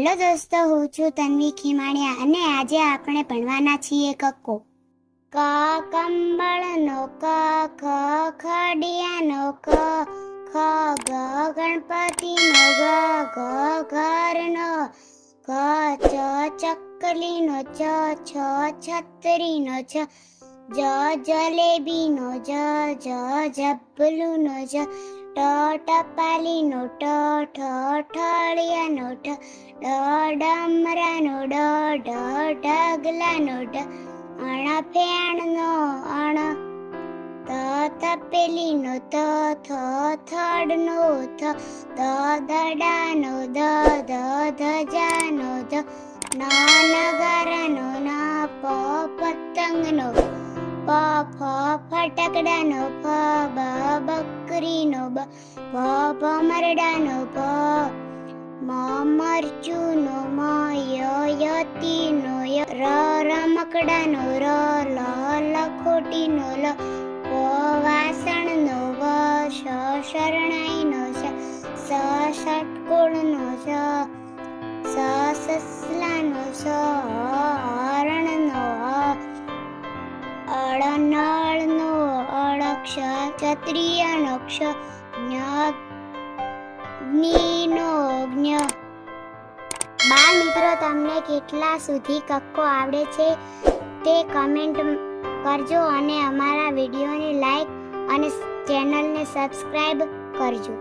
Hello દોસ્તો, હું છું તન્વી ખીમાણિયા અને આજે આપણે ભણવાના છીએ કક્કો. ક કંબળનો ક, ખ ખડિયાનો ક, ખ ગ ગણપતિનો ગ, ઘ ઘરનો ઘ, ચ ચકલીનો ચ, છ છત્રીનો છ, જ જલેબીનો જ, જબલુનો જ, ટ ટપાલીનો ટ, ઠ ઠળિયાનો ઠ, ડમરાનો ઢ ઢગલાનો ઢ, અણ ફેણનો અણ, તપેલીનો ત, થડનો થ, દડાનો ધજાનો ધ, નગારાનો ન, પતંગનો પ, ફટાકડાનો ફ, બકરીનો બ, ભમરડાનો ભ, મરચુનો મ, યતીનો ય, રમકડાનો ર, લખોટીનો લ, વાસણનો વ, શરણાઈનો શ, ષટકોણનો સ, સસલાનો સ, હરણનો અળનળનો અળક્ષ, ક્ષત્રિયનો ક્ષ, જ્ઞનો જ્ઞ. બાળ મિત્રો, તમને કેટલા સુધી કક્કો આવડે છે તે કમેન્ટ કરજો અને અમારા વિડીયોને લાઈક અને ચેનલને સબસ્ક્રાઈબ કરજો.